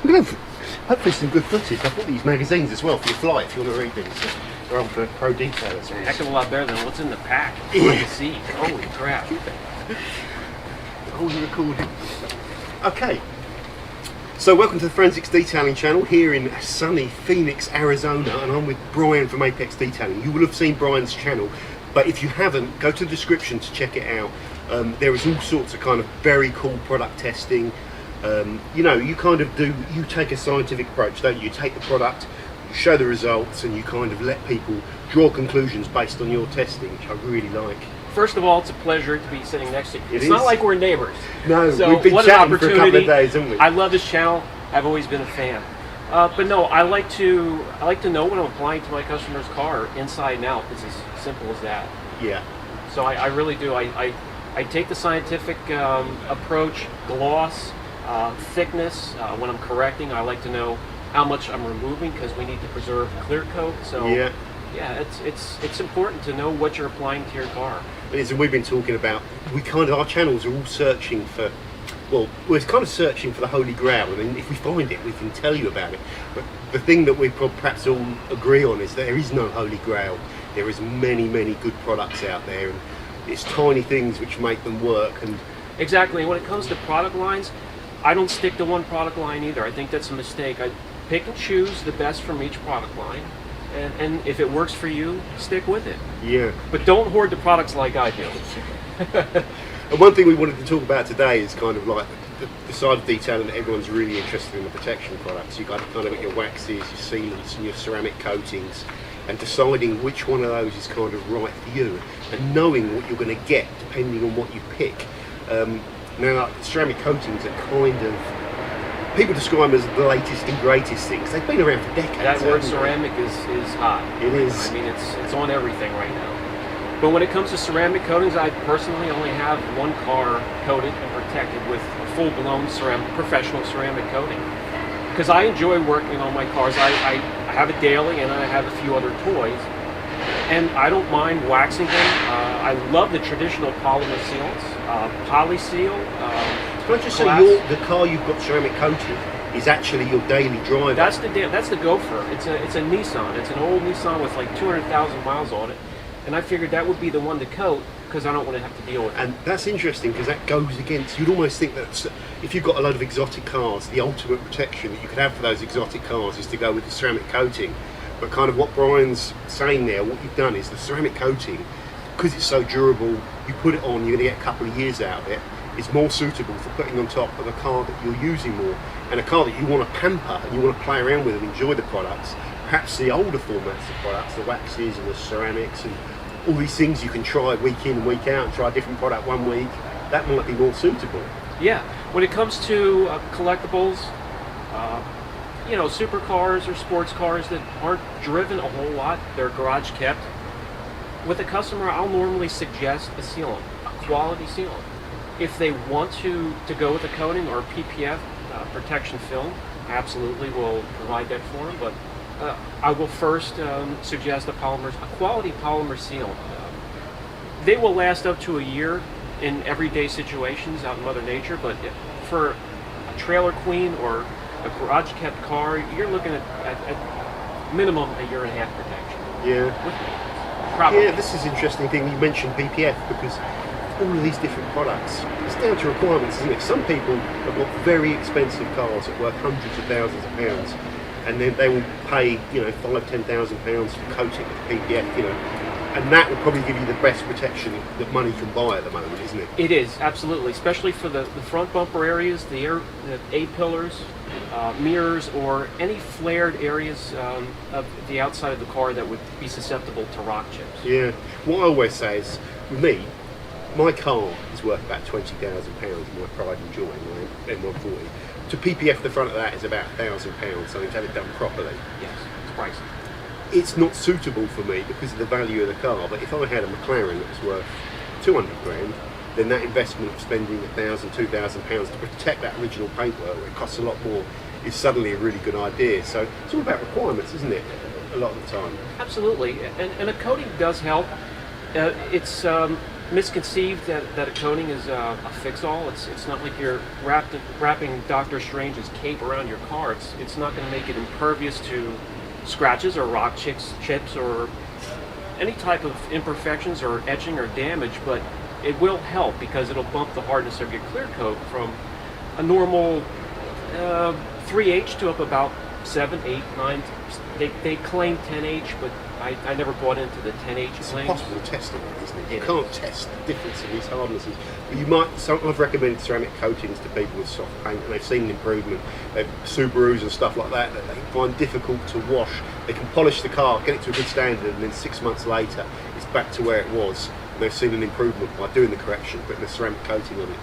We're going to have hopefully some good footage. I've got these magazines as well for your flight if you want to read these. They're on for pro detailers. A heck of a lot better than what's in the pack. Yeah. To see. Holy crap. Oh, you're recording. Okay. So welcome to the Forensics Detailing channel here in sunny Phoenix, Arizona, and I'm with Brian from Apex Detailing. You will have seen Brian's channel, but if you haven't, go to the description to check it out. There is all sorts of kind of very cool product testing. You know, you take a scientific approach, don't you? You take the product, you show the results, and you kind of let people draw conclusions based on your testing, which I really like. First of all, it's a pleasure to be sitting next to you. It's is. not like we're neighbors. No, so we've been what an chatting for a couple of opportunity. days, haven't we? I love this channel. I've always been a fan. But no, I like to know what I'm applying to my customer's car inside and out. It's as simple as that. Yeah. So I really do. I take the scientific approach, gloss, thickness. When I'm correcting, I like to know how much I'm removing because we need to preserve clear coat. So yeah, it's important to know what you're applying to your car. As we've been talking about, our channels are all searching for, well, we're kind of searching for the Holy Grail, and then if we find it, we can tell you about it. But the thing that we perhaps all agree on is that there is no Holy Grail. There is many, many good products out there, and it's tiny things which make them work. And exactly. When it comes to product lines, I don't stick to one product line either. I think that's a mistake. I pick and choose the best from each product line. And if it works for you, stick with it. Yeah. But don't hoard the products like I do. And one thing we wanted to talk about today is kind of like the side of detailing that everyone's really interested in, the protection products. You've got kind of got your waxes, your sealants, and your ceramic coatings, and deciding which one of those is kind of right for you, and knowing what you're going to get depending on what you pick. Now, ceramic coatings are kind of, people describe them as the latest and greatest things. They've been around for decades. That word ceramic is hot. It is. I mean, it's on everything right now. But when it comes to ceramic coatings, I personally only have one car coated and protected with a full-blown professional ceramic coating. Because I enjoy working on my cars. I have it daily, and I have a few other toys. And I don't mind waxing them. I love the traditional polymer sealants. Polyseal. Can I just say, the car you've got ceramic coated is actually your daily driver? That's the Gopher. It's a Nissan. It's an old Nissan with like 200,000 miles on it, and I figured that would be the one to coat because I don't want to have to deal with it. And that's interesting because that goes against. You'd almost think that if you've got a load of exotic cars, the ultimate protection that you could have for those exotic cars is to go with the ceramic coating. But kind of what Brian's saying there, what you've done is the ceramic coating, because it's so durable, you put it on, you're going to get a couple of years out of it. Is more suitable for putting on top of a car that you're using more, and a car that you want to pamper and you want to play around with and enjoy the products. Perhaps the older formats of products, the waxes and the ceramics and all these things you can try week in and week out and try a different product one week, that might be more suitable. Yeah, when it comes to collectibles, you know, supercars or sports cars that aren't driven a whole lot, they're garage kept. With a customer, I'll normally suggest a sealant, a quality sealant. If they want to go with a coating or PPF protection film, absolutely we'll provide that for them. But I will first suggest a quality polymer sealant. They will last up to a year in everyday situations out in Mother Nature, but for a trailer queen or a garage kept car, you're looking at minimum a year and a half protection. Yeah. Probably. Yeah, this is an interesting thing. You mentioned PPF because all of these different products, it's down to requirements, isn't it? Some people have got very expensive cars that worth hundreds of thousands of pounds, and then they will pay, you know, £5,000-10,000 for coating with PPF, you know, and that will probably give you the best protection that money can buy at the moment, isn't it? It is, absolutely, especially for the front bumper areas, the A-pillars, mirrors, or any flared areas of the outside of the car that would be susceptible to rock chips. Yeah. What I always say is, with me, my car is worth about £20,000, my pride and joy, my M140. To PPF the front of that is about £1,000, so to have it done properly. Yes, it's pricey. It's not suitable for me because of the value of the car, but if I had a McLaren that was worth 200 grand, then that investment of spending £1,000-2,000 to protect that original paintwork, where it costs a lot more, is suddenly a really good idea. So it's all about requirements, isn't it, a lot of the time? Absolutely, and a coating does help. It's misconceived that a coating is a fix-all. It's not like you're wrapping Doctor Strange's cape around your car. It's not going to make it impervious to scratches or rock chips or any type of imperfections or etching or damage, but it will help because it'll bump the hardness of your clear coat from a normal 3H to up about 7, 8, 9. They claim 10H, but I never bought into the 10H It's claims. impossible to test it, isn't it? You can't test the difference in these hardnesses. But you might. I've recommended ceramic coatings to people with soft paint, and they've seen an improvement. Subarus and stuff like that they find difficult to wash. They can polish the car, get it to a good standard, and then 6 months later, it's back to where it was. And they've seen an improvement by doing the correction, putting a ceramic coating on it,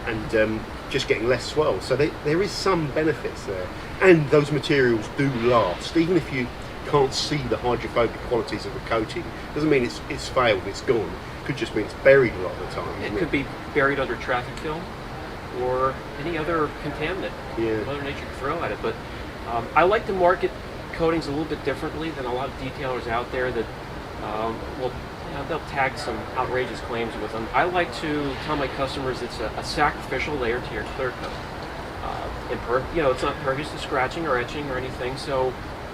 and just getting less swell. So there is some benefits there, and those materials do last, even if you can't see the hydrophobic qualities of the coating. Doesn't mean it's failed, it's gone. It could just mean it's buried a lot of the time. It could be buried under traffic film or any other contaminant Mother Nature can throw at it. But I like to market coatings a little bit differently than a lot of detailers out there that they'll tag some outrageous claims with them. I like to tell my customers it's a sacrificial layer to your clear coat. It's not impervious to scratching or etching or anything, so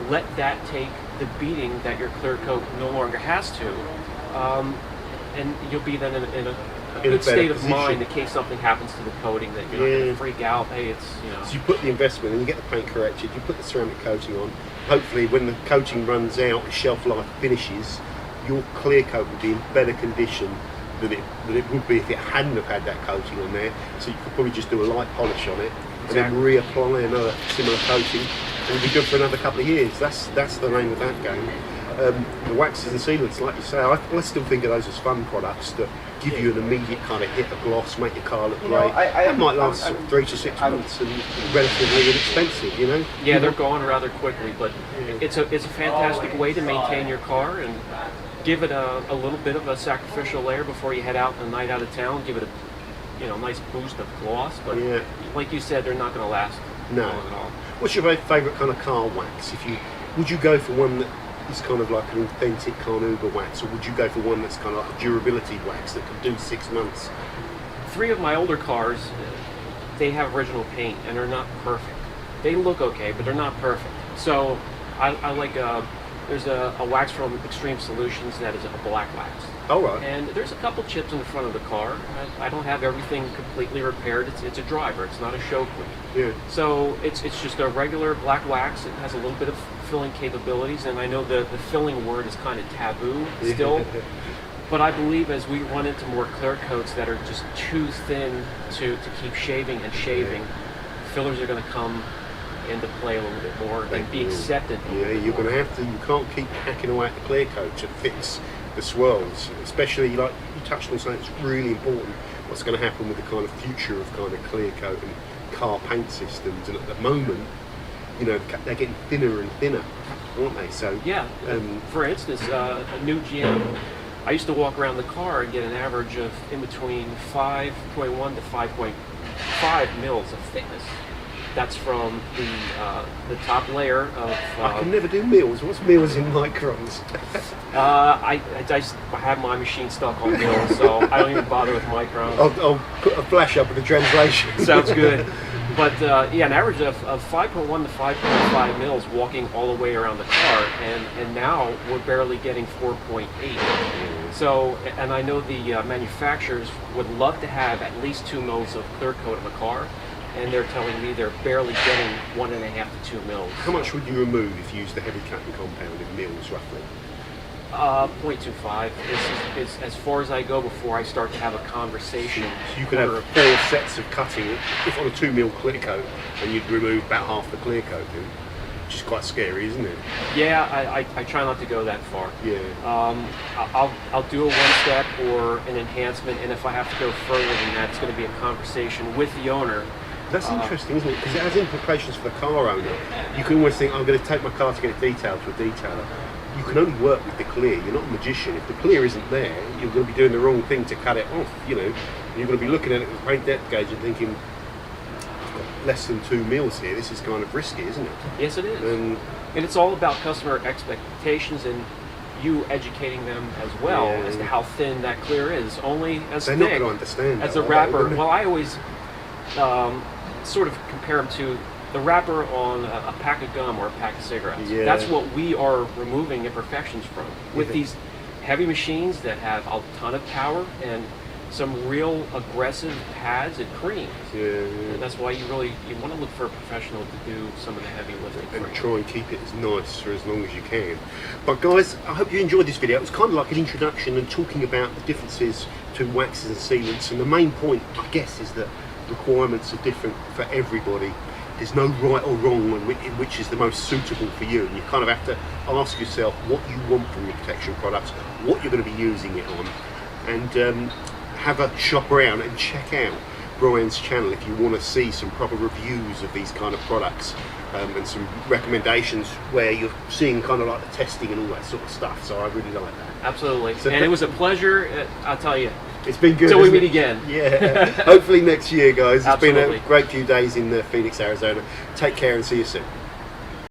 let that take the beating that your clear coat no longer has to, and you'll be then in a good state of mind in case something happens to the coating, that you're not going to freak out. Hey, So you put the investment and you get the paint corrected, you put the ceramic coating on. Hopefully when the coating runs out, the shelf life finishes, your clear coat will be in better condition than it would be if it hadn't have had that coating on there. So you could probably just do a light polish on it and then reapply another similar coating, and it'll be good for another couple of years. That's the name of that game. The waxes and sealants, like you say, I still think of those as fun products that give you an immediate kind of hit of gloss, make your car look great. That might last 3 to 6 months and relatively inexpensive, you know? Yeah, they're gone rather quickly, but it's a fantastic way to maintain your car and give it a little bit of a sacrificial layer before you head out on a night out of town. Give it a nice boost of gloss, but like you said, they're not going to last long at all. What's your favourite kind of car wax? Would you go for one that is kind of like an authentic Carnauba wax, or would you go for one that's kind of like a durability wax that can do 6 months? 3 of my older cars, they have original paint and they're not perfect. They look okay, but they're not perfect. So I like there's a wax from Extreme Solutions that is a black wax. Oh, right. And there's a couple chips in the front of the car. I don't have everything completely repaired. It's a driver. It's not a show clean. Yeah. So it's just a regular black wax. It has a little bit of filling capabilities, and I know the filling word is kind of taboo still. But I believe as we run into more clear coats that are just too thin to keep shaving and shaving, fillers are going to come into play a little bit more and be accepted. Yeah, you're going to have to. You can't keep hacking away at the clear coat to fix the swirls, especially like you touched on something that's really important. What's going to happen with the kind of future of kind of clear coat and car paint systems? And at the moment, they're getting thinner and thinner, aren't they? So for instance, a new GM, I used to walk around the car and get an average of in between 5.1 to 5.5 mils of thickness. That's from the top layer of. I can never do mils. What's mils in microns? I have my machine stuck on mils, so I don't even bother with microns. I'll put a flash up with the translation. Sounds good. But an average of 5.1 to 5.5 mils walking all the way around the car, and now we're barely getting 4.8. So, and I know the manufacturers would love to have at least 2 mils of clear coat in the car, and they're telling me they're barely getting 1.5 to 2 mils. How much would you remove if you used the heavy cutting compound in mils, roughly? 0.25 is as far as I go before I start to have a conversation. So you could have 4 sets of cutting, if on a 2 mil clear coat, and you'd remove about half the clear coat, which is quite scary, isn't it? Yeah, I try not to go that far. Yeah. I'll do a 1-step or an enhancement, and if I have to go further than that, it's going to be a conversation with the owner. That's interesting, isn't it? Because it has implications for the car owner. You can always think, I'm going to take my car to get it detailed to a detailer. You can only work with the clear. You're not a magician. If the clear isn't there, you're going to be doing the wrong thing to cut it off. You're going to be looking at it with a paint depth gauge and thinking, I've got less than 2 mils here. This is kind of risky, isn't it? Yes, it is. And it's all about customer expectations. And you educating them as well as to how thin that clear is. Only as They're thick not going to understand as that, the are they? wrapper. Well, I always sort of compare them to the wrapper on a pack of gum or a pack of cigarettes. Yeah. That's what we are removing imperfections from with these heavy machines that have a ton of power and some real aggressive pads and creams. And that's why you want to look for a professional to do some of the heavy lifting for and you. try and keep it as nice for as long as you can. But guys, I hope you enjoyed this video. It was kind of like an introduction and talking about the differences between waxes and sealants, and the main point, I guess, is that requirements are different for everybody. There's no right or wrong in which is the most suitable for you, and you kind of have to ask yourself what you want from your protection products, what you're going to be using it on, and have a shop around and check out Brian's channel if you want to see some proper reviews of these kind of products, and some recommendations where you're seeing kind of like the testing and all that sort of stuff. So I really like that. Absolutely. So and it was a pleasure, I'll tell you. It's been good. Till we hasn't meet it? again. Yeah. Hopefully next year, guys. It's been Absolutely. a great few days in Phoenix, Arizona. Take care and see you soon.